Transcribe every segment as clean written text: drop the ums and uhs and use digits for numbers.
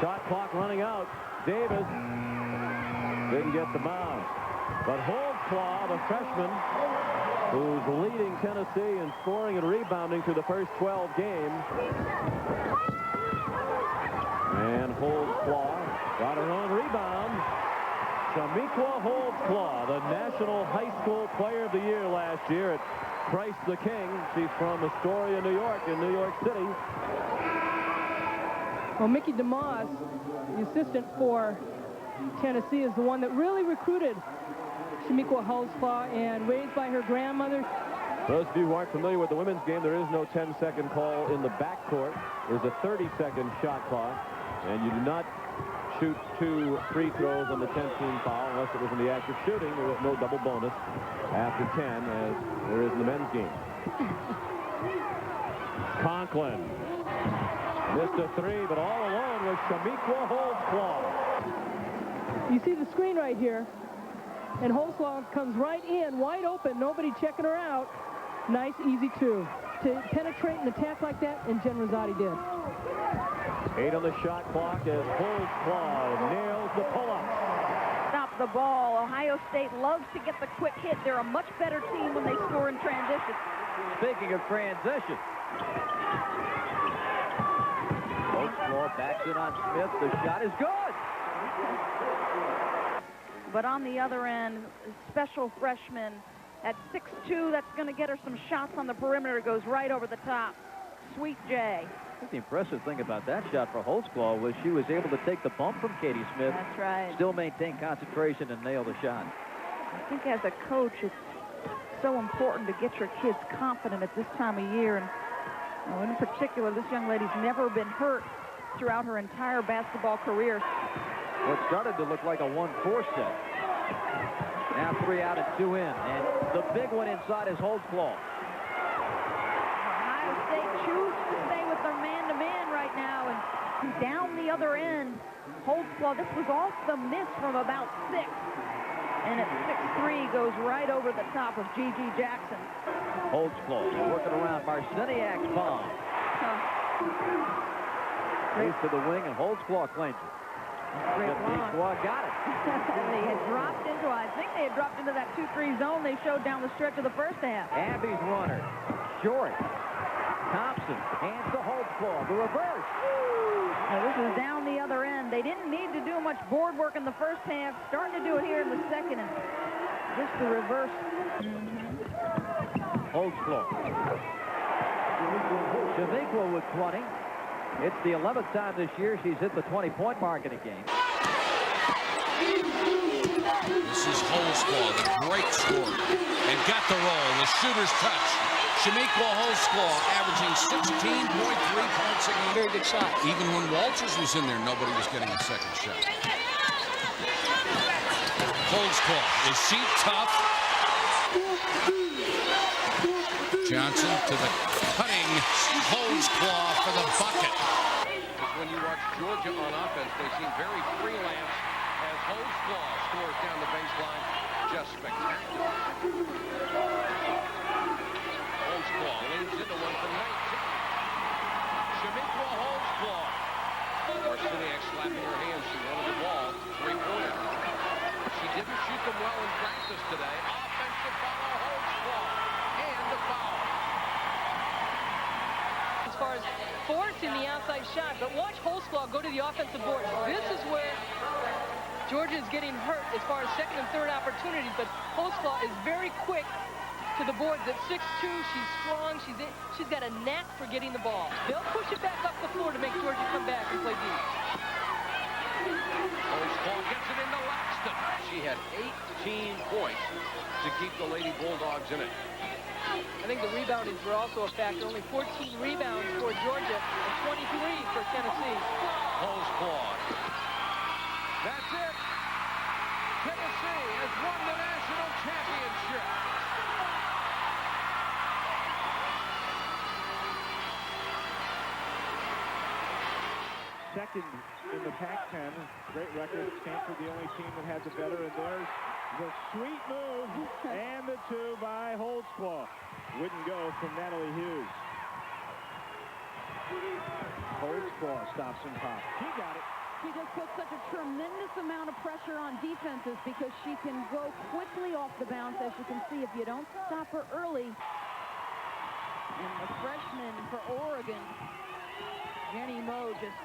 Shot clock running out. Davis didn't get the bounce. But Holdsclaw, the freshman, who's leading Tennessee in scoring and rebounding through the first 12 games. And Holdsclaw got her own rebound. Chamique Holdsclaw, the National High School Player of the Year last year at Christ the King. She's from Astoria, New York, in New York City. Well, Mickey DeMoss, the assistant for Tennessee, is the one that really recruited Chamique Holdsclaw, and raised by her grandmother. Those of you who aren't familiar with the women's game, there is no 10-second call in the backcourt. There's a 30-second shot clock, and you do not shoot 2 free throws on the 10th team foul unless it was in the act of shooting. There is no double bonus after 10, as there is in the men's game. Conklin missed a 3, but all alone was Chamique Holdsclaw. You see the screen right here, and Holdsclaw comes right in, wide open, nobody checking her out. Nice, easy 2. To penetrate and attack like that, and Jen Rosati did. 8 on the shot clock as Holdsclaw nails the pull-up. Stop the ball. Ohio State loves to get the quick hit. They're a much better team when they score in transition. Speaking of transition, Holdsclaw backs it on Smith. The shot is good. But on the other end, special freshman at 6'2", that's going to get her some shots on the perimeter. It goes right over the top. Sweet J. I think the impressive thing about that shot for Holdsclaw was she was able to take the bump from Katie Smith. That's right. Still maintain concentration and nail the shot. I think as a coach, it's so important to get your kids confident at this time of year. And in particular, this young lady's never been hurt throughout her entire basketball career. Well, it started to look like a 1-4 set. Now 3 out and 2 in. And the big one inside is Holdsclaw. Ohio State chooses to stay with their man-to-man right now. And down the other end, Holdsclaw, this was off the miss from about 6. And at 6'3", goes right over the top of Gigi Jackson. Holdsclaw working around Marciniak's bomb. Race to the wing, and Holdsclaw claims it. Chamique got it. They had dropped into, I think they had dropped into that 2-3 zone they showed down the stretch of the first half. Abby's runner, short. Thompson hands to Holdsclaw, the reverse. Now this is down the other end. They didn't need to do much board work in the first half. Starting to do it here in the second, and just the reverse. Holdsclaw. Chamique with 20. It's the 11th time this year she's hit the 20-point mark in a game. This is Holdsclaw, the great scorer, and got the roll. The shooter's touch. Chamique Holdsclaw averaging 16.3 points a game. Very good shot. Even when Walters was in there, nobody was getting a second shot. Holdsclaw, is she tough? Johnson to the cutting Holdsclaw for the bucket. When you watch Georgia on offense, they seem very freelance as Holdsclaw scores down the baseline. Just spectacular. Holdsclaw leans into one from 19. Chamique Holdsclaw. Marciniak slapping her hands. She wanted the ball. 3-pointer. She didn't shoot them well in practice today. Offensive foul, Holdsclaw. And a foul. As far as forcing the outside shot, but watch Holdsclaw go to the offensive board. This is where Georgia is getting hurt as far as second and third opportunities, but Holdsclaw is very quick to the boards. At 6'2", she's strong. She's got a knack for getting the ball. They'll push it back up the floor to make Georgia come back and play deep. Holdsclaw gets it into Laxton. She had 18 points to keep the Lady Bulldogs in it. I think the reboundings were also a factor. Only 14 rebounds for Georgia and 23 for Tennessee. Holdsclaw. That's it. Tennessee has won the national championship. Second in the Pac-10. Great record. Stanford the only team that has a better, and there's the sweet move and the 2 by Holdsclaw. Wouldn't go from Natalie Hughes. Holdsclaw stops and pops. She got it. She just puts such a tremendous amount of pressure on defenses because she can go quickly off the bounce, as you can see, if you don't stop her early. And the freshman for Oregon, Jenny Moe, just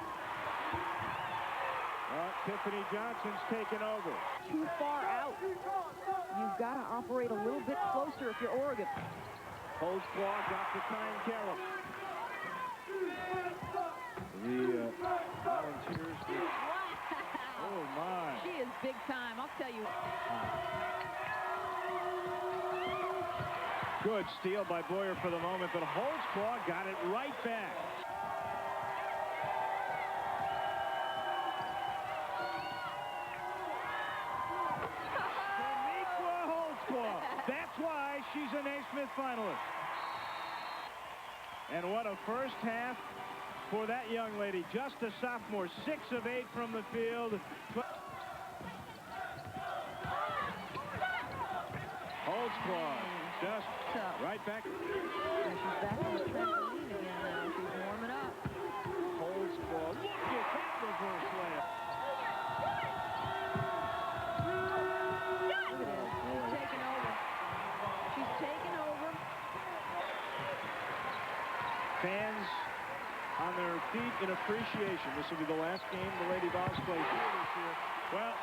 Tiffany Johnson's taken over. too far out. You've got to operate a little bit closer if you're Oregon. Holdsclaw got to time Carroll. The Volunteers. Wow. Oh, my. She is big time, I'll tell you. Good steal by Boyer for the moment, but Holdsclaw got it right back. Chamique Holdsclaw. That's why she's a Naismith finalist. And what a first half for that young lady. Just a sophomore, 6 of 8 from the field. Holdsclaw just right back. And she's back on the trampoline again now. She's warming up. Holdsclaw, look at that reverse layup. Look at this. She's taking over. She's taking over. Fans on their feet in appreciation. This will be the last game the Lady Vols play here this year. Well,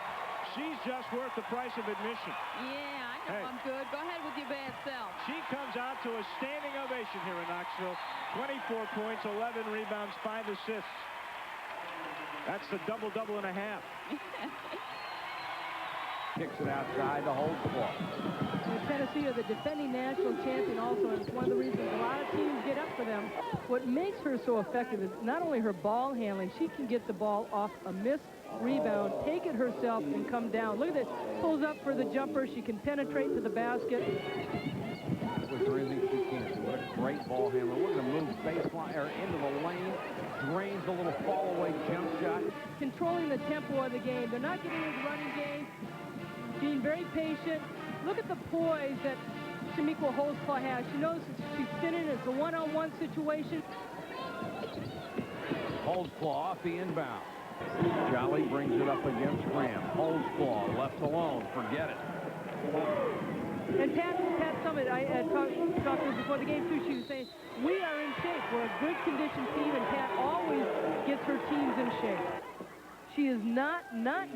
she's just worth the price of admission. Yeah, I know. Hey. I'm good. Go ahead with your bad self. She comes out to a standing ovation here in Knoxville. 24 points, 11 rebounds, 5 assists. That's the double-double and a half. Kicks it outside to Holdsclaw. Tennessee are the defending national champion also, and it's one of the reasons a lot of teams get up for them. What makes her so effective is not only her ball handling, she can get the ball off a missed rebound, take it herself, and come down. Look at this. Pulls up for the jumper. She can penetrate to the basket. Was there anything she can't do? What a great ball handler. We're going to move baseline or into the lane. Drains a little fall-away jump shot. Controlling the tempo of the game. They're not getting into the running game. Being very patient. Look at the poise that Chamique Holdsclaw has. She knows she's spinning. It's a one-on-one situation. Holdsclaw off the inbound. Jolly brings it up against Graham. Holdsclaw left alone. Forget it. And Pat Summit, I talked to her before the game too. She was saying, we are in shape. We're a good conditioned team, and Pat always gets her teams in shape. She is not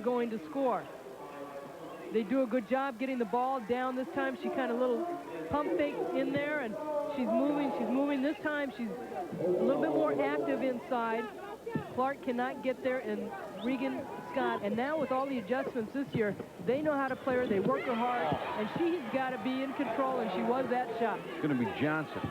going to score. They do a good job getting the ball down this time. She kind of little pump fake in there, and she's moving. This time she's a little bit more active inside. Clark cannot get there, and Regan Scott. And now with all the adjustments this year, they know how to play her. They work her hard, and she's got to be in control, and she was that shot. It's going to be Johnson.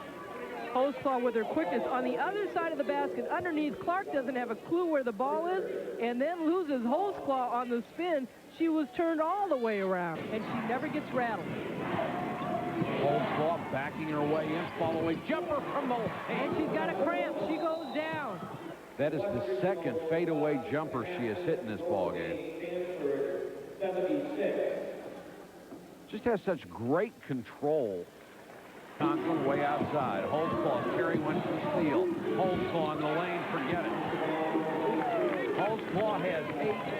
Holdsclaw with her quickness on the other side of the basket underneath. Clark doesn't have a clue where the ball is, and then loses Holdsclaw on the spin. She was turned all the way around, and she never gets rattled. Holdsclaw backing her way in, follow-away jumper from the... And she's got a cramp. She goes down. That is the second fadeaway jumper she has hit in this ballgame. Just has such great control. Conklin way outside. Holdsclaw carrying one from steal. Holdsclaw in the lane, forget it. Holdsclaw has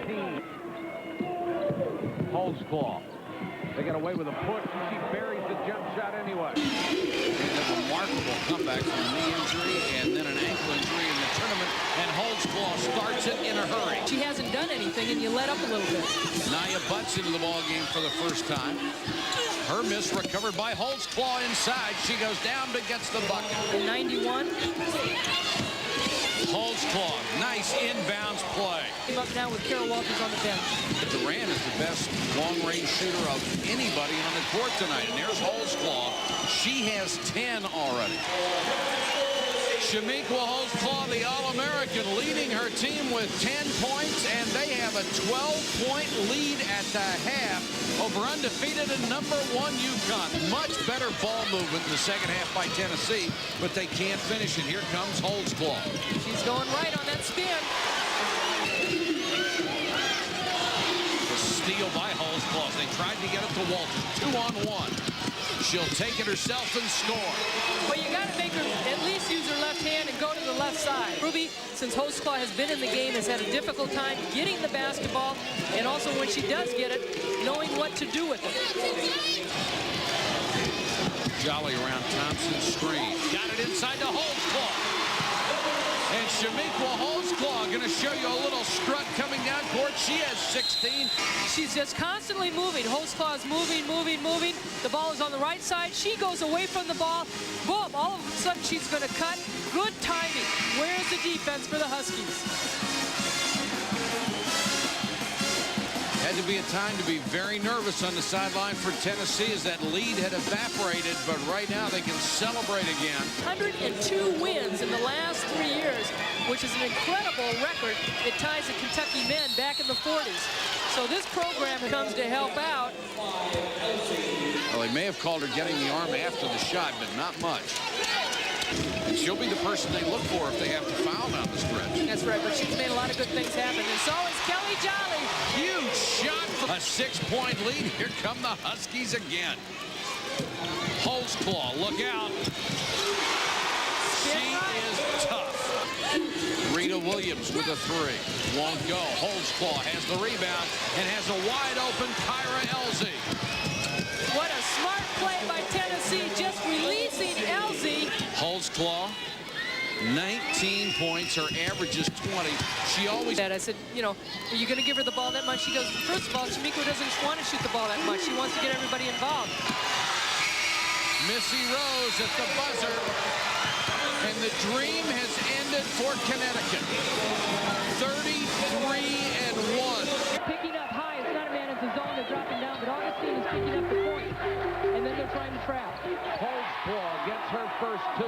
18. Holdsclaw. They got away with a push. She buries the jump shot anyway. And a remarkable comeback from a knee injury and then an ankle injury in the tournament. And Holdsclaw starts it in a hurry. She hasn't done anything, and you let up a little bit. Nia butts into the ball game for the first time. Her miss recovered by Holdsclaw inside. She goes down but gets the bucket. 91. Holdsclaw, nice inbounds play. Came up now with Carol Walters on the bench. Durant is the best long-range shooter of anybody on the court tonight. And there's Holdsclaw. She has 10 already. Chamique Holdsclaw, the All-American, leading her team with 10 points, and they have a 12-point lead at the half over undefeated and #1 UConn. Much better ball movement in the second half by Tennessee, but they can't finish it. Here comes Holdsclaw. She's going right on that spin. The steal by Holdsclaw. They tried to get it to Walters. 2-on-1. She'll take it herself and score. But you got to make her at least use her left hand and go to the left side. Ruby, since Holdsclaw has been in the game, has had a difficult time getting the basketball, and also when she does get it, knowing what to do with it. Jolly around Thompson's screen. Got it inside to Holdsclaw. And Chamique Holdsclaw going to show you a little strut coming down court. She has 16. She's just constantly moving. Holdsclaw is moving, moving, moving. The ball is on the right side. She goes away from the ball. Boom, all of a sudden she's going to cut. Good timing. Where's the defense for the Huskies? Had to be a time to be very nervous on the sideline for Tennessee as that lead had evaporated, but right now they can celebrate again. 102 wins in the last 3 years, which is an incredible record. It ties the Kentucky men back in the 40s. So this program comes to help out. Well, they may have called her getting the arm after the shot, but not much. And she'll be the person they look for if they have to foul down the stretch. That's right, but she's made a lot of good things happen, and so is Kelly Jolly. Huge shot for a 6-point lead. Here come the Huskies again. Holdsclaw, look out. She is tough. Rita Williams with a 3. Won't go. Holdsclaw has the rebound and has a wide open Kyra Elzy. What a smart play by Tennessee, just releasing Elzy. Holdsclaw, 19 points. Her average is 20. She always... I said, you know, are you going to give her the ball that much? She goes, first of all, Chamique doesn't want to shoot the ball that much. She wants to get everybody involved. Missy Rose at the buzzer. And the dream has ended for Connecticut. 33-1. Picking up high. It's not a man, it's a zone. They're dropping down, but Augustine is picking up the point. And then they're trying to trap. Holdsclaw gets her first 2.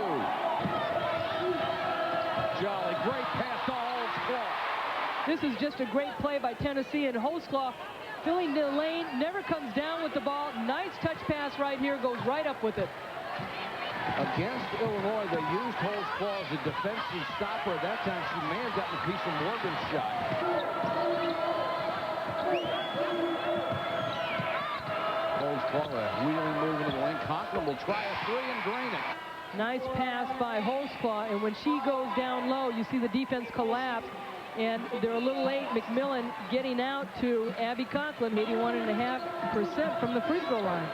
Jolly, great pass to Holdsclaw. This is just a great play by Tennessee, and Holdsclaw filling the lane, never comes down with the ball. Nice touch pass right here, goes right up with it. Against Illinois, they used Holdsclaw as a defensive stopper. At that time, she may have gotten a piece of Morgan's shot. Holdsclaw, a wheeling move into the lane. Conklin will try a 3 and drain it. Nice pass by Holdsclaw, and when she goes down low, you see the defense collapse, and they're a little late. McMillan getting out to Abby Conklin, 81.5% from the free throw line.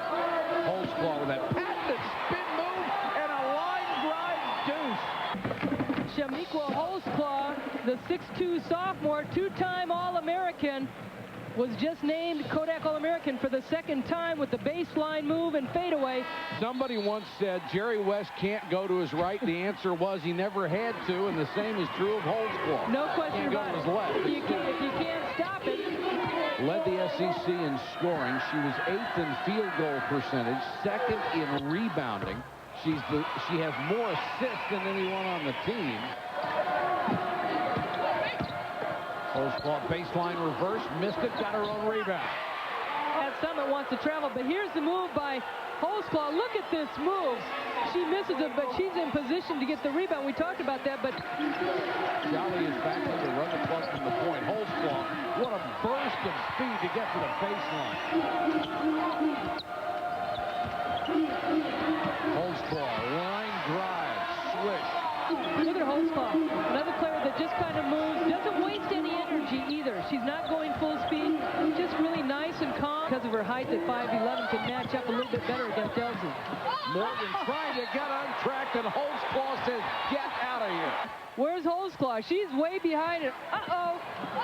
Holdsclaw with that patented spin move and a line drive deuce. Chamique Holdsclaw, the 6'2 sophomore, 2-time All-American, was just named Kodak All-American for the 2nd time with the baseline move and fadeaway. Somebody once said Jerry West can't go to his right. The answer was he never had to, and the same is true of Holdsclaw. No question Can't go about to it. his left. If you can't stop it. Led the SEC in scoring. She was 8th in field goal percentage, 2nd in rebounding. She has more assists than anyone on the team. Holdsclaw baseline reverse, missed it, got her own rebound. That Summit wants to travel, but here's the move by Holdsclaw. Look at this move. She misses it, but she's in position to get the rebound. We talked about that, but Jolly is back in to run the plug from the point. Holdsclaw, what a burst of speed to get to the baseline. Holdsclaw, line drive, swish. look at Holdsclaw. Another player that just kind of moves, doesn't waste any energy either. She's not going full speed, just really nice and calm. Because of her height at 5'11", can match up a little bit better against Elzy. Morgan trying to get untracked, and Holdsclaw says, get out of here. Where's Holdsclaw? She's way behind it. Uh-oh.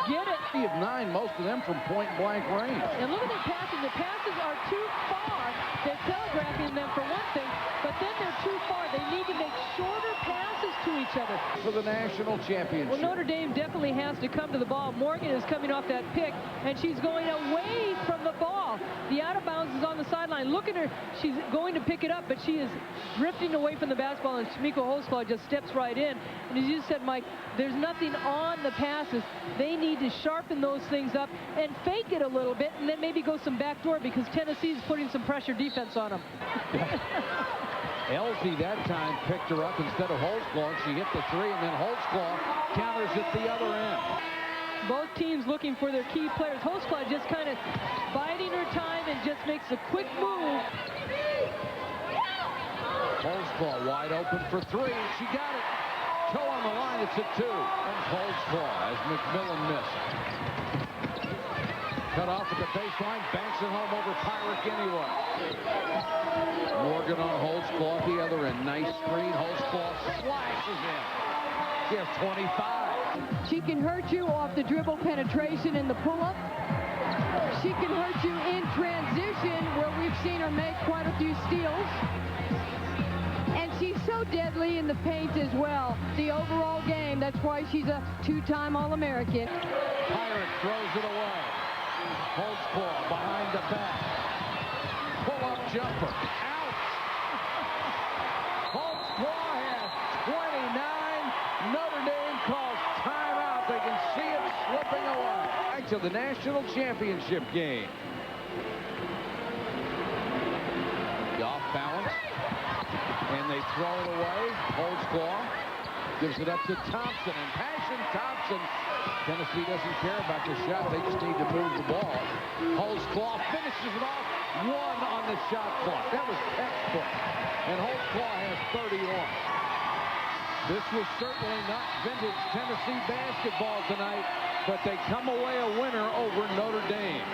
Get it. She had 9, most of them from point-blank range. And look at their passing. The passes are too far. They're telegraphing them for one thing, but then they're too far. They need to make shorter passes to each other. For the national championship. Well, Notre Dame definitely has to come to the ball. Morgan is coming off that pick, and she's going away from the ball. The out of bounds is on the sideline. Look at her. She's going to pick it up, but she is drifting away from the basketball, and Chamique Holdsclaw just steps right in. And as you said, Mike, there's nothing on the passes. They need to sharpen those things up and fake it a little bit, and then maybe go some backdoor because Tennessee's putting some pressure defense on them. Elzy that time picked her up instead of Holdsclaw. She hit the 3, and then Holdsclaw counters at the other end. Both teams looking for their key players. Holdsclaw just kind of biding her time and just makes a quick move. Holdsclaw wide open for three. She got it. Toe on the line. It's a 2. And Holdsclaw as McMillan missed. Cut off at the baseline. Banks it home over Pyrick anyway. Morgan on Holdsclaw at the other end. Nice screen. Holdsclaw slashes in. She has 25. She can hurt you off the dribble penetration in the pull-up. She can hurt you in transition, where we've seen her make quite a few steals. And she's so deadly in the paint as well. The overall game, that's why she's a 2-time All-American. Pyrick throws it away. Holdsclaw behind the back. Pull-up jumper. Out. Holdsclaw has 29. Notre Dame calls timeout. They can see it slipping away. Back to the national championship game. Off balance. And they throw it away. Holdsclaw gives it up to Thompson. And passion Thompson. Tennessee doesn't care about the shot. They just need to move the ball. Holdsclaw finishes it off. 1 on the shot clock. That was textbook. And Holdsclaw has 31. This was certainly not vintage Tennessee basketball tonight, but they come away a winner over Notre Dame.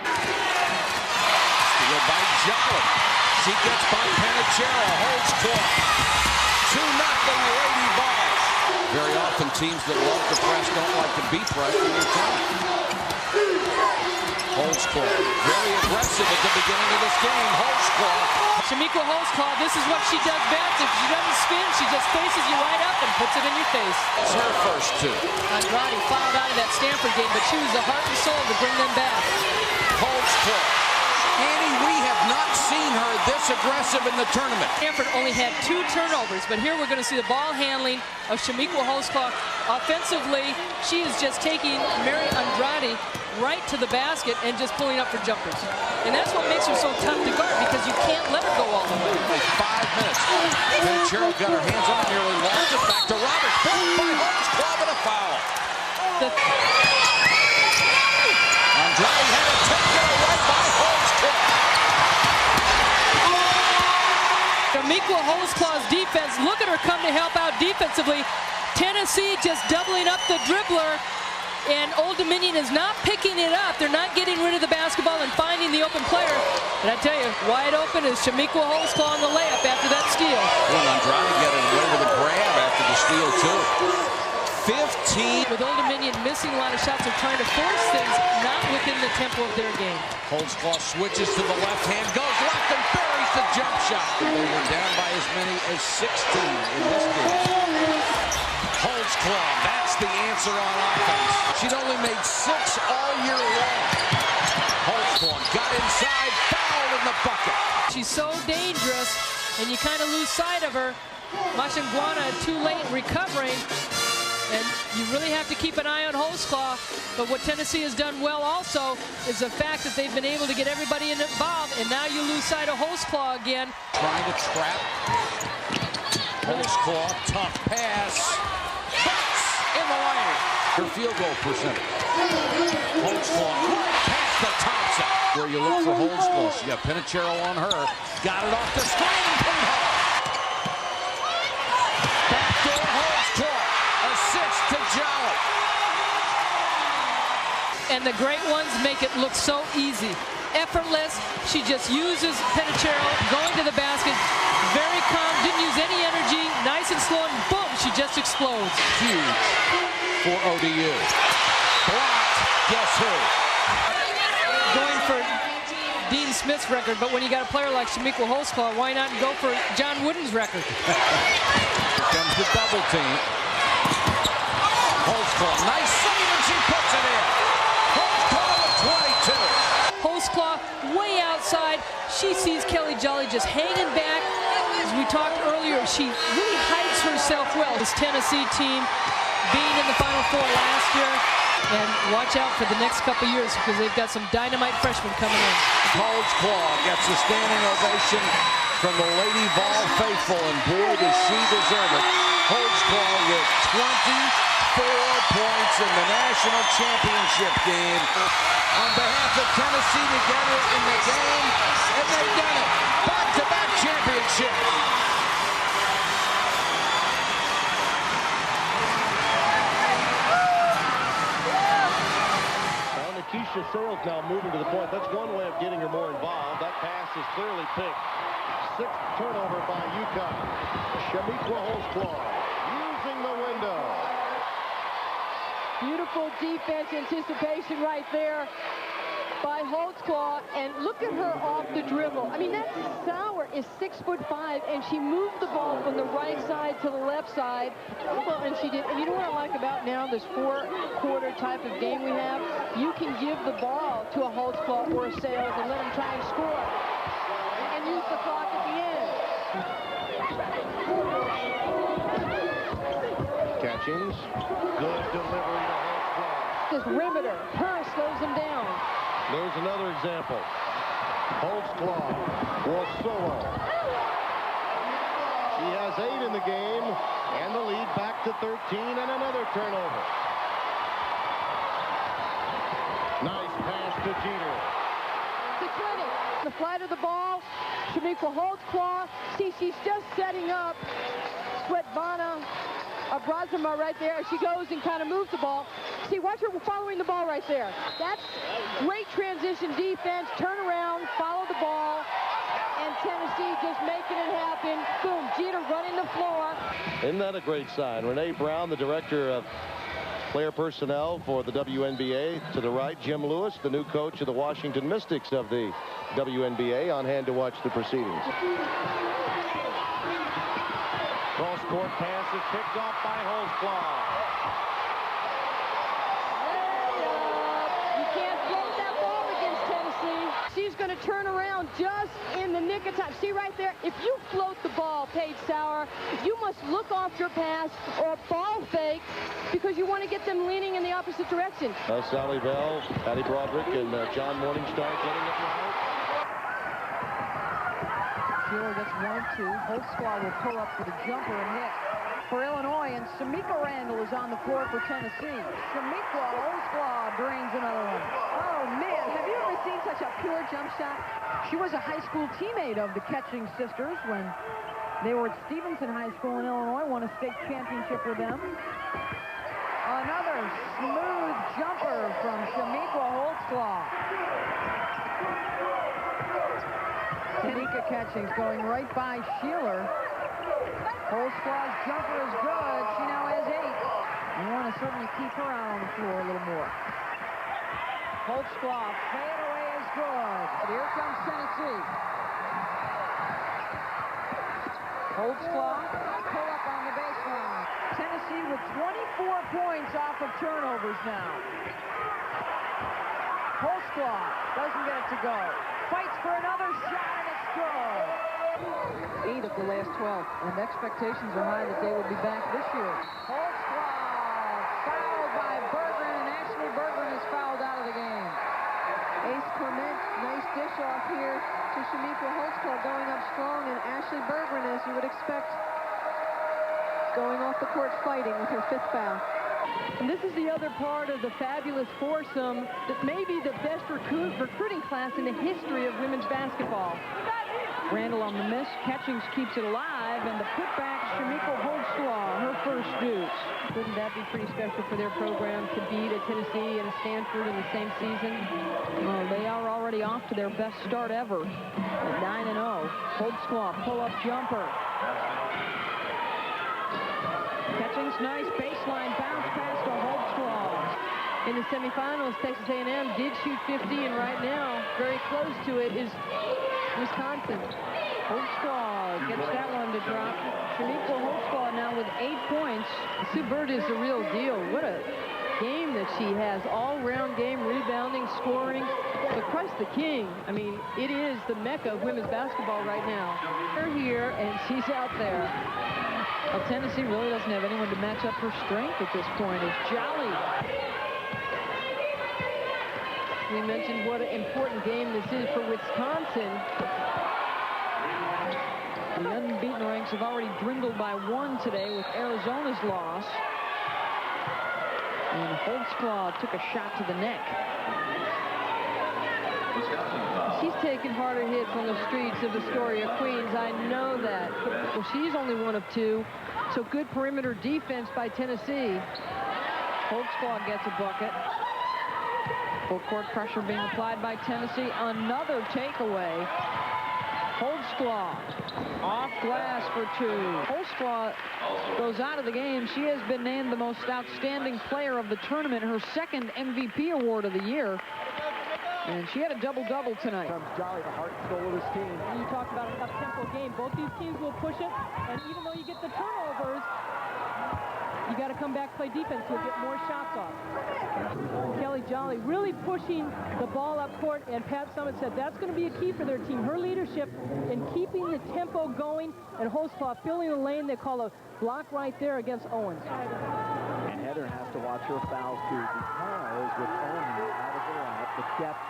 Steal by Jolly. She gets by Panachero. Holdsclaw. 2-0 Lady Vols. Very often teams that love to press don't like to be pressed in their time. Holdsclaw very aggressive at the beginning of this game. Holdsclaw. Chamique Holdsclaw, this is what she does best. If she doesn't spin, she just faces you right up and puts it in your face. It's her first 2. Andrade fouled out of that Stanford game, but she was the heart and soul to bring them back. Holdsclaw. Annie, we have not seen her this aggressive in the tournament. Stanford only had 2 turnovers, but here we're going to see the ball handling of Chamique Holdsclaw. Offensively, she is just taking Mary Andrade right to the basket and just pulling up for jumpers. And that's what makes her so tough to guard, because you can't let her go all the way. Like 5 minutes. Panachero got her hands on it, nearly lost it. Back to Roberts. Blocked by Holdsclaw, but a foul. Andrade had it taken away by Holdsclaw. Chamique Holdsclaw's defense, look at her come to help out defensively. Tennessee just doubling up the dribbler, and Old Dominion is not picking it up. They're not getting rid of the basketball and finding the open player. And I tell you, wide open is Chamique Holdsclaw on the layup after that steal. Well, Andrade getting away with a grab after the steal, too. 15. With Old Dominion missing a lot of shots, they're trying to force things not within the tempo of their game. Holdsclaw switches to the left hand, goes left and buries the jump shot. They were down by as many as 16 in this game. Holdsclaw, that's the answer on offense. She'd only made 6 all year long. Holdsclaw got inside, fouled in the bucket. She's so dangerous, and you kind of lose sight of her. Mashingwana too late recovering, and you really have to keep an eye on Holdsclaw. But what Tennessee has done well also is the fact that they've been able to get everybody involved, and now you lose sight of Holdsclaw again. Trying to trap. Holdsclaw, tough pass. In the lane. Her field goal percentage. Holdsclaw past the Thompson. Where you look for Holdsclaw. She got Panachero on her. Got it off the screen. Backdoor Holdsclaw. Assist to Jolly. And the great ones make it look so easy. Effortless. She just uses Panachero going to the basket. Very calm. Didn't use any energy. Nice and slow. And boom, she just explodes. Huge for ODU. Blocked. Guess who? Going for Dean Smith's record, but when you got a player like Chamique Holdsclaw, why not go for John Wooden's record? Here comes the double team. Holdsclaw, nice save, and she puts it in. Holdsclaw with 22. Holdsclaw way outside. She sees Kelly Jolly just hanging back. As we talked earlier, she really hides herself well. This Tennessee team being in the Final Four last year. And watch out for the next couple years, because they've got some dynamite freshmen coming in. Holdsclaw gets a standing ovation from the Lady Vol faithful, and boy, does she deserve it. Holdsclaw with 24 points in the national championship game. On behalf of Tennessee to get it in the game, and they've done it. Back-to-back championship. Alicia Sales now moving to the point. That's one way of getting her more involved. That pass is clearly picked. 6th turnover by UConn. Chamique Holdsclaw using the window. Beautiful defense anticipation right there by Holdsclaw, and look at her off the dribble. I mean, that Sauer is 6'5", and she moved the ball from the right side to the left side. Well, and she did. And you know what I like about now this 4-quarter type of game we have? You can give the ball to a Holdsclaw or a Sales and let them try and score, and use the clock at the end. Catchings. Good delivery to Holdsclaw. This perimeter, her slows them down. There's another example. Holdsclaw will solo. She has 8 in the game, and the lead back to 13, and another turnover. Nice pass to Jeter. To 20. The flight of the ball, Chamique Holdsclaw. See, she's just setting up Svetlana Abrazima right there. She goes and kind of moves the ball. See, watch her following the ball right there. That's great transition defense. Turn around, follow the ball, and Tennessee just making it happen. Boom, Jeter running the floor. Isn't that a great sign? Renee Brown, the director of player personnel for the WNBA. To the right, Jim Lewis, the new coach of the Washington Mystics of the WNBA, on hand to watch the proceedings. Cross-court pass is picked off by Holdsclaw. You can't float that ball against Tennessee. She's going to turn around just in the nick of time. See right there, if you float the ball, Paige Sauer, you must look off your pass or ball fake because you want to get them leaning in the opposite direction. Sally Bell, Patty Broderick, and John Morningstar getting it right. Sheeler gets 1-2. Holdsclaw will pull up for the jumper and hit for Illinois, and Samika Randall is on the floor for Tennessee. Chamique Holdsclaw drains another one. Oh, man, have you ever seen such a pure jump shot? She was a high school teammate of the Catching sisters when they were at Stevenson High School in Illinois, won a state championship with them. Another smooth jumper from Chamique Holdsclaw. Tanika Catchings going right by Sheeler. Holdsclaw's jumper is good. She now has 8. You want to certainly keep her out on the floor a little more. Holdsclaw, fade away is good. Here comes Tennessee. Holdsclaw, pull up on the baseline. Tennessee with 24 points off of turnovers now. Holdsclaw doesn't get it to go. Fights for another shot, and it's good. 8 of the last 12, and expectations are high that they will be back this year. Holdsclaw fouled by Berggren, and Ashley Berggren is fouled out of the game. Ace Clement, nice dish off here to Chamique Holdsclaw, going up strong, and Ashley Berggren, as you would expect, going off the court fighting with her 5th foul. And this is the other part of the fabulous foursome that may be the best recruiting class in the history of women's basketball. Randall on the miss, Catchings keeps it alive, and the putback, Chamique Holdsclaw, her first deuce. Wouldn't that be pretty special for their program to beat a Tennessee and a Stanford in the same season? Well, they are already off to their best start ever at 9-0. Holdsclaw, pull-up jumper. Catchings, nice baseline bounce pass to Holdsclaw. In the semifinals, Texas A&M did shoot 50, and right now, very close to it is Wisconsin. Holdsclaw gets that one to drop. Chamique Holdsclaw now with 8 points. Sue Bird is the real deal. What a game that she has. All-round game, rebounding, scoring. But Christ the King, I mean, it is the mecca of women's basketball right now. They're here, and she's out there. Well, Tennessee really doesn't have anyone to match up her strength at this point. It's Jolly. We mentioned what an important game this is for Wisconsin. The unbeaten ranks have already dwindled by 1 today with Arizona's loss. And Holdsclaw took a shot to the neck. She's taken harder hits on the streets of Astoria, Queens. I know that. Well, she's only 1 of 2. So good perimeter defense by Tennessee. Holdsclaw gets a bucket. Full court pressure being applied by Tennessee. Another takeaway. Holdsclaw off glass for 2. Holdsclaw goes out of the game. She has been named the most outstanding player of the tournament, her second MVP award of the year. And she had a double-double tonight. Comes Jolly, the heart and soul of this team. And you talked about an up-tempo game. Both these teams will push it, and even though you get the turnovers, you got to come back, play defense. You'll get more shots off. Kelly Jolly really pushing the ball up court, and Pat Summitt said that's going to be a key for their team. Her leadership in keeping the tempo going, and Holdsclaw filling the lane. They call a block right there against Owens. And Heather has to watch her fouls too, because with Owens out of the lineup, the depth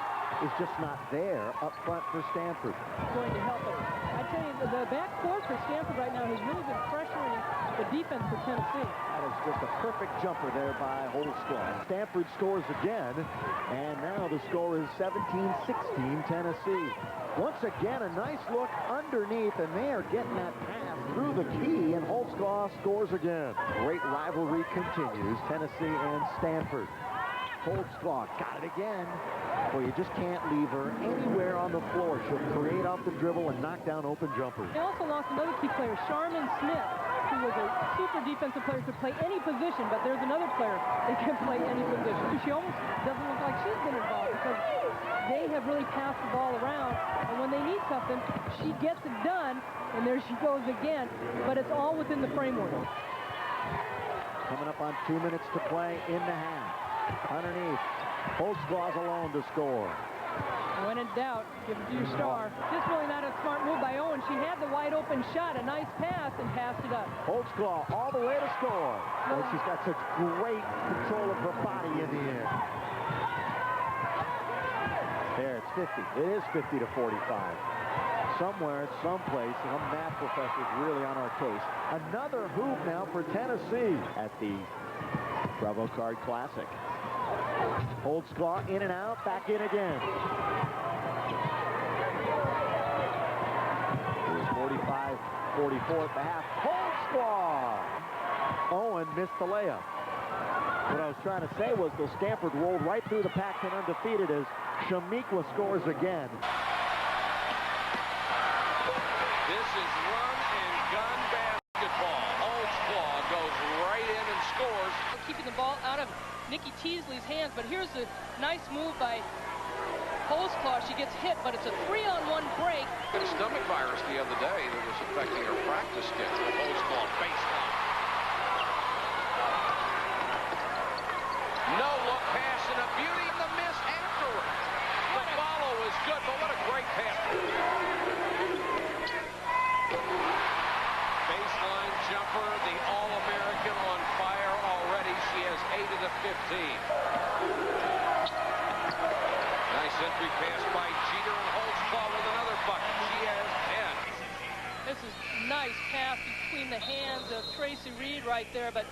is just not there up front for Stanford. Going to help it. I tell you, the back court for Stanford right now has really been pressuring the defense for Tennessee. That is just a perfect jumper there by Holdsclaw. Stanford scores again, and now the score is 17-16 Tennessee. Once again, a nice look underneath, and they are getting that pass through the key, and Holdsclaw scores again. Great rivalry continues, Tennessee and Stanford. Holdsclaw got it again. Well, you just can't leave her anywhere on the floor. She'll create off the dribble and knock down open jumpers. They also lost another key player, Charmin Smith, who was a super defensive player, could play any position, but there's another player that can play any position. She almost doesn't look like she's been involved because they have really passed the ball around, and when they need something, she gets it done, and there she goes again, but it's all within the framework. Coming up on 2 minutes to play in the half. Underneath, Holdsclaw's alone to score. When in doubt, give it to your star. This really not a smart move by Owen. She had the wide open shot, a nice pass, and passed it up. Holdsclaw all the way to score. Oh, she's got such great control of her body in the end. There, it's 50. It is 50 to 45. Somewhere, someplace, some math professor's really on our case. Another hoop now for Tennessee at the Bravo Card Classic. Holdsclaw in and out, back in again. It was 45-44 at the half. Holdsclaw! Owen missed the layup. What I was trying to say was the Stanford rolled right through the Pac-10 undefeated as Chamique scores again. This is run and gun basketball. Holdsclaw goes right in and scores. Keeping the ball out of Nikki Teasley's hands, but here's a nice move by Holdsclaw. She gets hit, but it's a 3-on-1 break. Got a stomach virus the other day that was affecting her practice schedule. Holdsclaw baseline. No look pass and a beauty in the miss afterward. The follow is good, but what a great pass. Baseline jumper, the All-American on fire already. She has 8 of the 15. Nice entry pass by Jeter, and Holdsclaw with another bucket. She has 10. This is nice pass between the hands of Tracy Reed right there, but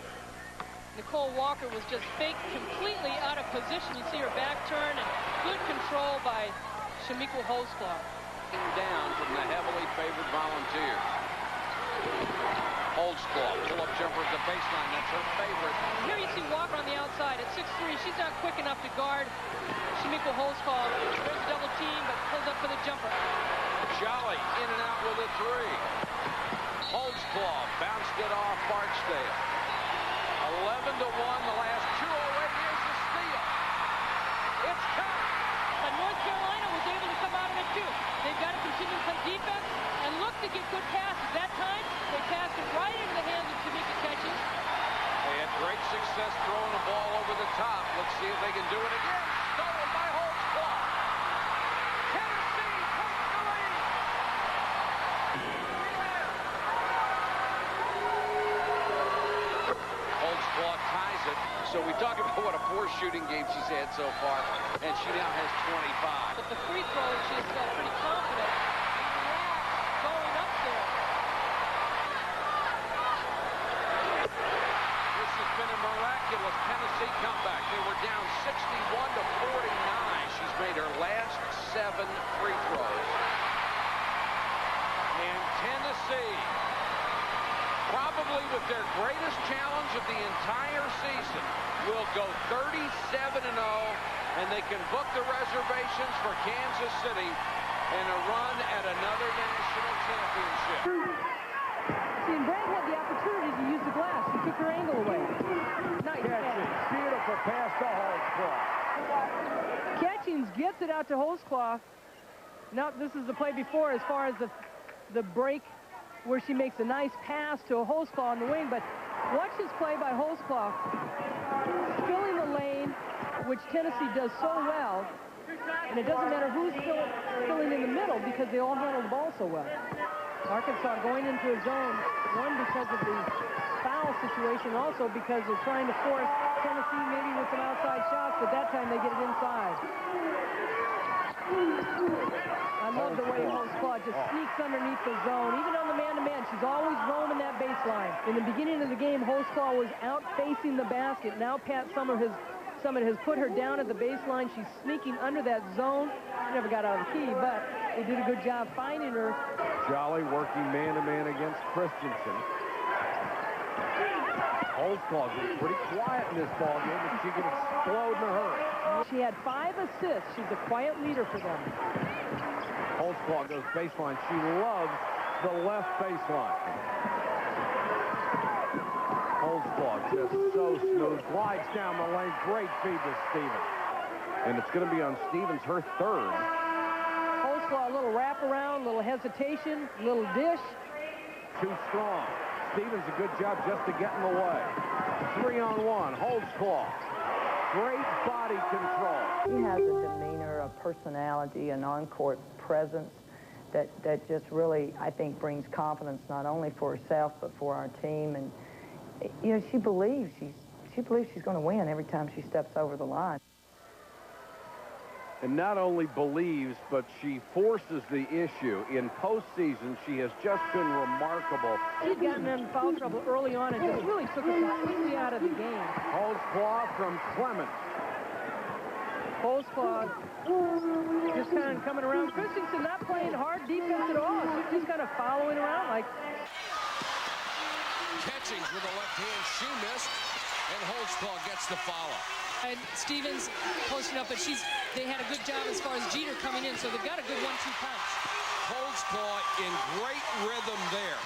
Nicole Walker was just faked completely out of position. You see her back turn and good control by Chamique Holdsclaw. Down from the heavily favored Volunteers. Holdsclaw, pull-up jumper at the baseline. That's her favorite. Here you see Walker on the outside at 6'3". She's not quick enough to guard Chamique Holdsclaw. There's a double team, but pulls up for the jumper. Jolly in and out with a 3. Holdsclaw bounced it off Barksdale. 11-1, the last 2 already. Here's the steal. It's time. But North Carolina was able to come out of it too. They've got to continue some defense and look to get good passes. That time, they passed it right into the hands of Chamique catching. They had great success throwing the ball over the top. Let's see if they can do it again. Stolen by Holdsclaw. Tennessee takes the lead. Holdsclaw ties it. So we talk about what a poor shooting game she's had so far, and she now has 25. But the free throw, she's pretty confident. Going up there. This has been a miraculous Tennessee comeback. They were down 61-49. She's made her last 7 free throws. And Tennessee, probably with their greatest challenge of the entire season, will go 37-0, and and they can book the reservations for Kansas City and a run at another national championship. See, and Brad had the opportunity to use the glass. He took her angle away. Nice catch. Beautiful pass to Holdsclaw. Catchings gets it out to Holdsclaw. Now, this is the play before as far as the break where she makes a nice pass to a Holdsclaw on the wing. But watch this play by Holdsclaw. Filling the lane, which Tennessee does so well. And it doesn't matter who's filling in the middle because they all handle the ball so well. Arkansas going into a zone, one because of the foul situation, also because they're trying to force Tennessee maybe with some outside shots, but that time they get it inside. I love the way Holdsclaw just sneaks underneath the zone. Even on the man-to-man, she's always roaming that baseline. In the beginning of the game, Holdsclaw was out facing the basket. Now Pat Summitt has put her down at the baseline. She's sneaking under that zone. She never got out of the key, but they did a good job finding her. Jolly working man-to-man against Christensen. Holdsclaw is pretty quiet in this ballgame, but she can explode in a hurry. She had 5 assists. She's a quiet leader for them. Holdsclaw goes baseline. She loves the left baseline. Holdsclaw just so smooth. Glides down the lane. Great feed to Stevens. And it's going to be on Stevens, her third. Holdsclaw, a little wraparound, a little hesitation, a little dish. Too strong. Stevens, a good job just to get in the way. 3-on-1. Holdsclaw. Great body control. He has a demeanor, a personality, an on-court presence that just really, I think, brings confidence not only for herself but for our team. And you know, she believes she's going to win every time she steps over the line. And not only believes, but she forces the issue. In postseason, she has just been remarkable. She'd gotten in foul trouble early on and just really took her completely out of the game. Holdsclaw from Clement. Holdsclaw just kind of coming around. Christensen not playing hard defense at all. She's just kind of following around like. Catchings with a left hand, she missed, and Holdsclaw gets the follow. And Stevens posting up, but they had a good job as far as Jeter coming in, so they've got a good 1-2 punch. Holdsclaw in great rhythm there.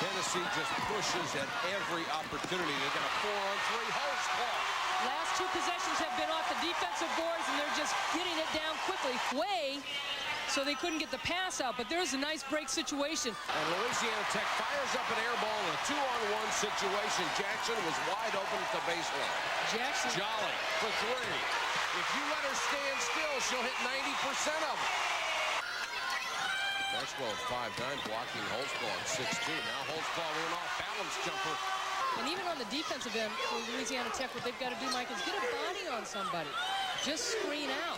Tennessee just pushes at every opportunity. They got a 4-on-3. Holdsclaw. Last 2 possessions have been off the defensive boards, and they're just getting it down quickly. So they couldn't get the pass out, but there's a nice break situation. And Louisiana Tech fires up an air ball in a 2-on-1 situation. Jackson was wide open at the baseline. Jackson. Jolly for 3. If you let her stand still, she'll hit 90% of them. Maxwell at 5'9", blocking Holdsclaw at 6'2". Now Holdsclaw with an off-balance jumper. And even on the defensive end for Louisiana Tech, what they've got to do, Mike, is get a body on somebody. Just screen out.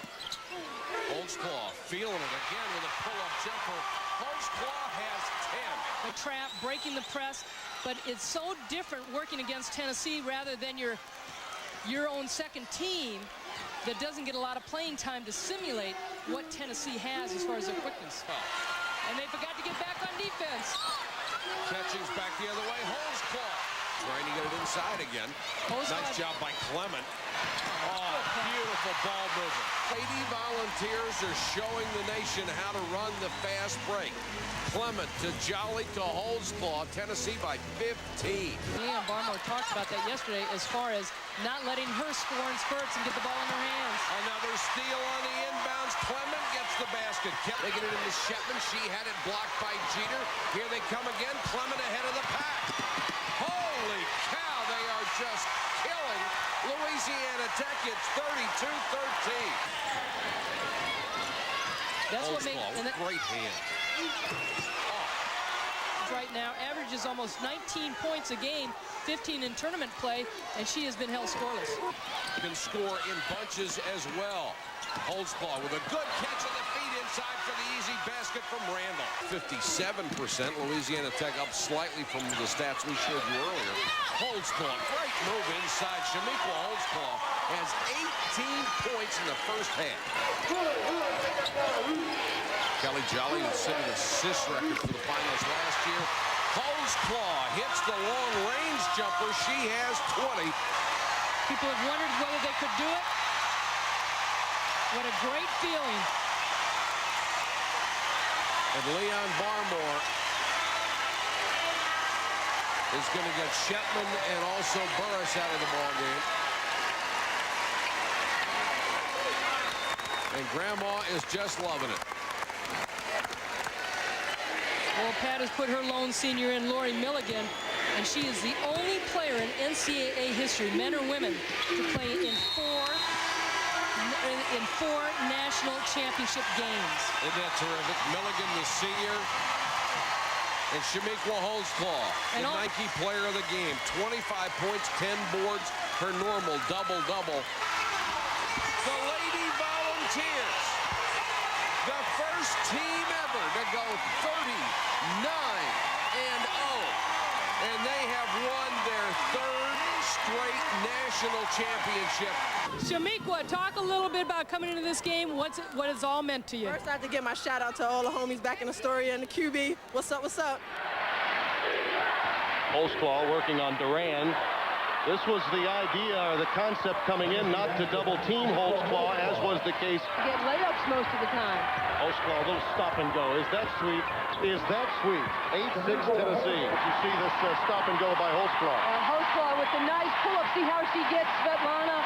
Holdsclaw feeling it again with a pull-up jumper. Holdsclaw has 10. A trap, breaking the press, but it's so different working against Tennessee rather than your own second team that doesn't get a lot of playing time to simulate what Tennessee has as far as their quickness. And they forgot to get back on defense. Catching's back the other way. Holdsclaw trying to get it inside again. Nice job by Clement. Oh, beautiful ball movement. Lady Volunteers are showing the nation how to run the fast break. Clement to Jolly to Holdsclaw. Tennessee by 15. Leon Barmore talked about that yesterday as far as not letting her score in spurts and get the ball in her hands. Another steal on the inbounds. Clement gets the basket. Kept taking it into Shepman. She had it blocked by Jeter. Here they come again. Clement ahead of the pack. Holy cow, they are just killing Louisiana Tech. It's 32-13. That's what makes great hand. Right now averages almost 19 points a game, 15 in tournament play, and she has been held scoreless. Can score in bunches as well. Holdsclaw with a good catch on the feet inside for the easy basket from Randall. 57%. Louisiana Tech up slightly from the stats we showed you earlier. Holdsclaw, great move inside. Chamique Holdsclaw has 18 points in the first half. Kelly Jolly has set an assist record for the finals last year. Holdsclaw hits the long-range jumper. She has 20. People have wondered whether they could do it. What a great feeling. And Leon Barmore is going to get Shetland and also Burris out of the ball game. And Grandma is just loving it. Well, Pat has put her lone senior in, Lori Milligan, and she is the only player in NCAA history, men or women, to play in four national championship games. Isn't that terrific? Milligan, the senior, and Chamique Holdsclaw, the Nike player of the game. 25 points, 10 boards, her normal double-double. The Lady Volunteers, the first team ever to go 39-0. And they have won their third straight national championship. Chamique, talk a little bit about coming into this game. What it's all meant to you. First, I have to give my shout out to all the homies back in Astoria and the QB. What's up, what's up? Holdsclaw working on Duran. This was the idea or the concept coming in, not to double team Holdsclaw, as was the case. Get layups most of the time. Holdsclaw, a little stop and go. Is that sweet? Is that sweet? 8-6 Tennessee. You see this stop and go by Holdsclaw. Holdsclaw with the nice pull-up. See how she gets Svetlana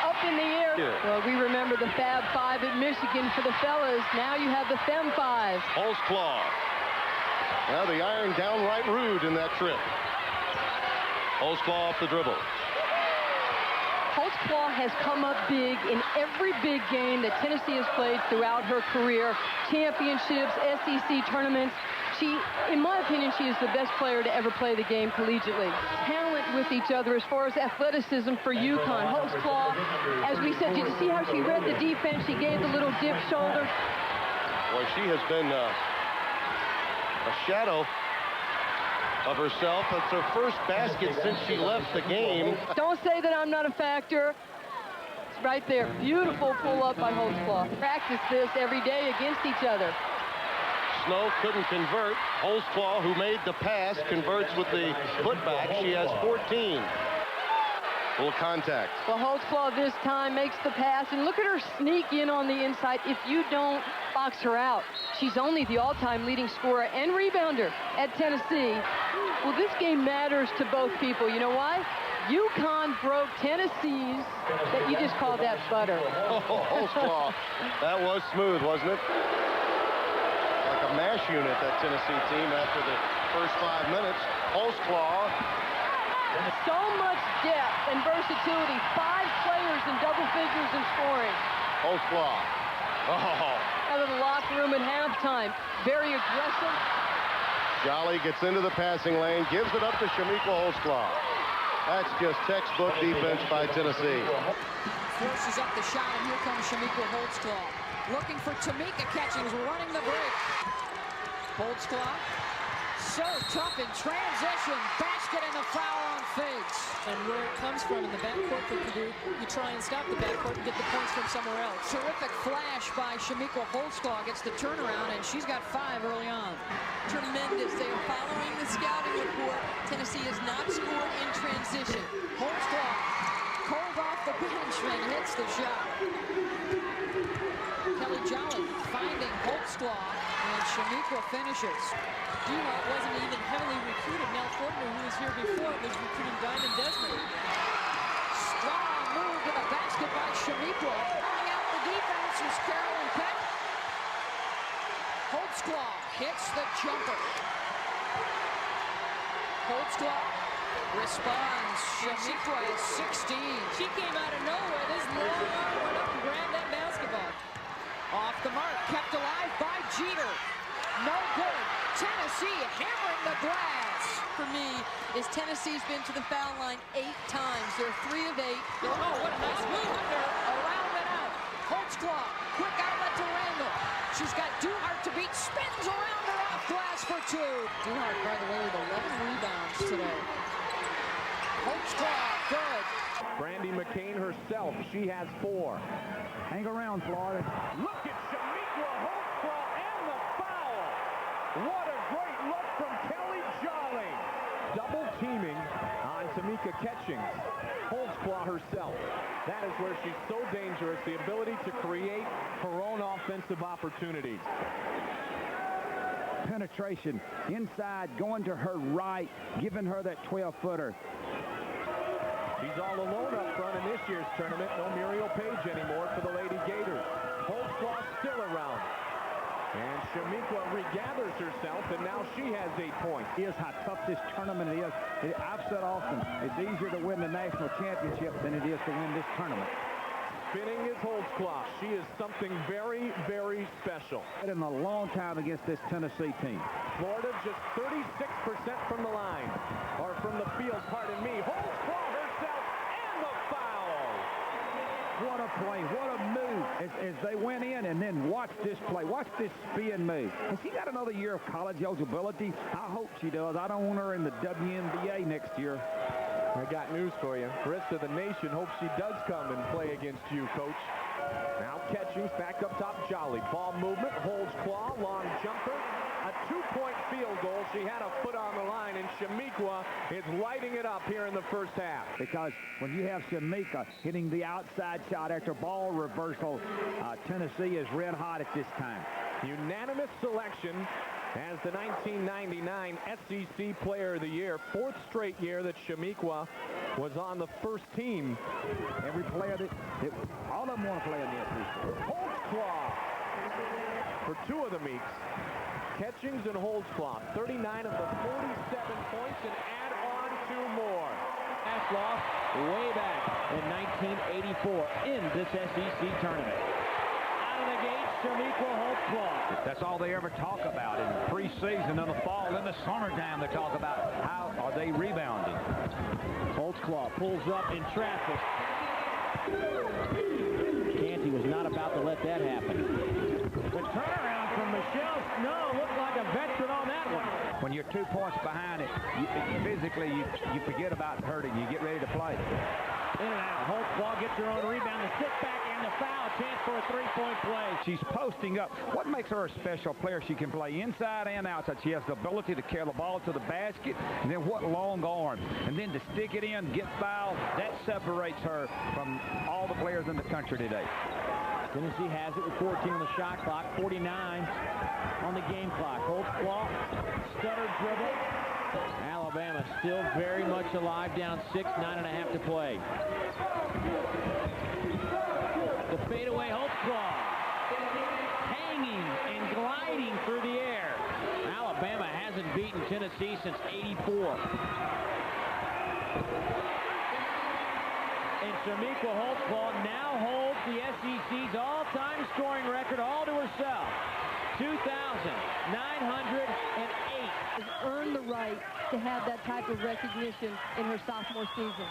up in the air. Yeah. Well, we remember the Fab Five at Michigan for the fellas. Now you have the Fem Five. Holdsclaw. Now the iron downright rude in that trip. Holdsclaw off the dribble. Holdsclaw has come up big in every big game that Tennessee has played throughout her career. Championships, SEC tournaments. She, in my opinion, she is the best player to ever play the game collegiately. Talent with each other as far as athleticism for UConn. Holdsclaw, as we said, did you see how she read the defense? She gave the little dip shoulder. Boy, she has been a shadow of herself. It's her first basket since she left the game. Don't say that I'm not a factor. It's right there. Beautiful pull-up by Holdsclaw. Practice this every day against each other. Snow couldn't convert. Holdsclaw, who made the pass, converts with the putback. She has 14. Little contact. Well, Holdsclaw this time makes the pass, and look at her sneak in on the inside. If you don't box her out, she's only the all-time leading scorer and rebounder at Tennessee. Well, this game matters to both people. You know why? UConn broke Tennessee's, that you just called that butter. Holdsclaw. That was smooth, wasn't it? Like a mash unit, that Tennessee team, after the first 5 minutes. Holdsclaw. So much depth and versatility. 5 players in double figures in scoring. Holdsclaw. Oh. Out of the locker room at halftime. Very aggressive. Jolly gets into the passing lane, gives it up to Chamique Holdsclaw. That's just textbook defense by Tennessee. Forces up the shot, and here comes Chamique Holdsclaw. Looking for Tamika, catching, is running the break. Holdsclaw, so tough in transition. Basket and the foul on Figs. And where it comes from in the backcourt for Purdue, you try and stop the backcourt and get the points from somewhere else. Terrific flash by Chamique Holdsclaw, gets the turnaround, and she's got 5 early on. Tremendous. They are following the scouting report. Tennessee has not scored in transition. Holdsclaw, cold off the bench and hits the shot. Kelly Jolly finding Holdsclaw, and Chamique finishes. You know, it wasn't even heavily recruited. Nell Fortner, who was here before, was recruiting Diamond Desmond. Strong move to the basket by Chamique. Running out the defense was Carolyn Peck. Holdsclaw hits the jumper. Holdsclaw responds. Chamique is 16. She came out of nowhere. This long arm went up and grabbed that basketball. Off the mark, kept alive by Jeter. No good. Tennessee hammering the glass. For me, is Tennessee's been to the foul line 8 times. They're 3 of 8. Oh, what a nice move. They're around and out. Holdsclaw, quick outlet to Randall. She's got Duhart to beat. Spins around her off glass for 2. Duhart, by the way, with 11 rebounds today. Holdsclaw, good. Brandy McCain herself, she has 4. Hang around, Florida. Look at Chamique Holdsclaw and the foul. What a great look from Kelly Jolly. Double teaming on Chamique Chamique Holdsclaw Holdsclaw herself. That is where she's so dangerous, the ability to create her own offensive opportunities. Penetration inside, going to her right, giving her that 12-footer. She's all alone up front in this year's tournament. No Muriel Page anymore for the Lady Gators. Holdsclaw still around. And Chamique regathers herself, and now she has 8 points. Here's how tough this tournament is. I've said often, it's easier to win the national championship than it is to win this tournament. Spinning is Holdsclaw. She is something very, very special. In a long time against this Tennessee team. Florida just 36% from the line, or from the field, pardon me. Holdsclaw herself, and the foul. What a play, what a move as they went in, and then watch this play. Watch this spin move. Has she got another year of college eligibility? I hope she does. I don't want her in the WNBA next year. I got news for you. The rest of the nation hopes she does come and play against you, Coach. Now catching, back up top, Jolly. Ball movement, Holdsclaw, long jumper. A 2-point field goal. She had a foot on the line, and Chamique is lighting it up here in the first half. Because when you have Chamique hitting the outside shot after ball reversal, Tennessee is red hot at this time. Unanimous selection as the 1999 SEC Player of the Year. 4th straight year that Chamique was on the first team. Every player all of them want to play in the SEC. Holdsclaw for 2 of the Meeks. Catchings and Holdsclaw, 39 of the 47 points, and add on 2 more. Last loss way back in 1984 in this SEC tournament. Out of the gate, Chamique Holdsclaw. That's all they ever talk about in preseason, in the fall, in the summertime. They talk about how are they rebounding. Holdsclaw pulls up in traffic. Canty was not about to let that happen. The turnaround from Michelle Snow looked like a veteran on that one. When you're 2 points behind it, physically you forget about hurting. You get ready to play. In and out. Holdsclaw gets her own rebound. The sit back and the foul. Chance for a 3-point play. She's posting up. What makes her a special player? She can play inside and outside. She has the ability to carry the ball to the basket. And then what long arm. And then to stick it in, get fouled. That separates her from all the players in the country today. Tennessee has it with 14 on the shot clock, 49 on the game clock. Holdsclaw, stutter dribble. Alabama still very much alive, down 6, 9.5 to play. The fadeaway Holdsclaw, hanging and gliding through the air. Alabama hasn't beaten Tennessee since '84. And Chamique Holdsclaw now holds the SEC's all-time scoring record all to herself. 2,908. Has earned the right to have that type of recognition in her sophomore season.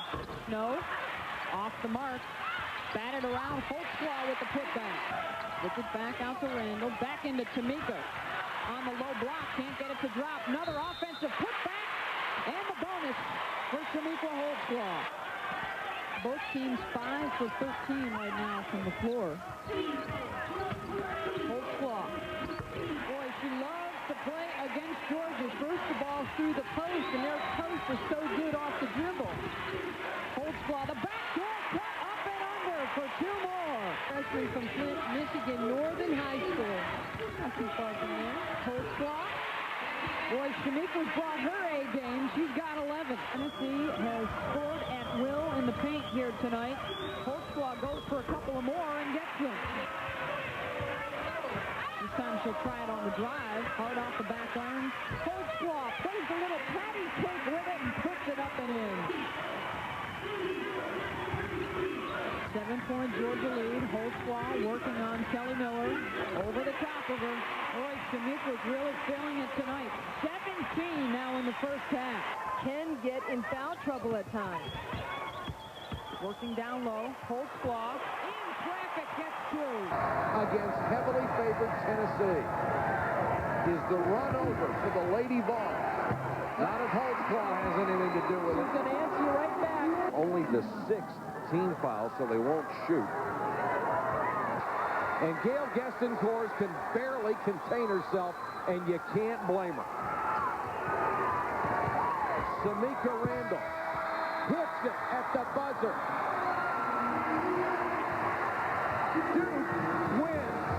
Snow, off the mark, batted around. Holdsclaw with the putback. Gets it back out to Randall, back into Chamique. On the low block, can't get it to drop. Another offensive putback, and the bonus for Chamique Holdsclaw. Both teams 5 for 13 right now from the floor. Holdsclaw. Boy, she loves to play against Georgia. First the ball through the post, and their post is so good off the dribble. Holdsclaw, the backdoor cut up and under for 2 more. Freshman from Flint, Michigan Northern High School. Not too far from there. Holdsclaw. Boy, Chamique's brought her A game. She's got 11. Tennessee has scored at will in the paint here tonight. Holdsclaw goes for a couple of more and gets them. This time she'll try it on the drive. Hard off the back iron. Holdsclaw plays a little patty cake with it and puts it up and in. 7-point Georgia lead. Holdsclaw working on Kelly Miller. Over the top of her. Boy, Chamique was really feeling it tonight. 17 now in the first half. Can get in foul trouble at times. Working down low. Holdsclaw in traffic gets 2. Against heavily favored Tennessee is the run over for the Lady Vols. Not if Holdsclaw has anything to do with it. She's going to answer you right back. Only the 6th team foul, so they won't shoot. And Gail Gestenkors can barely contain herself, and you can't blame her. Chamique Randall hits it at the buzzer. Duke wins.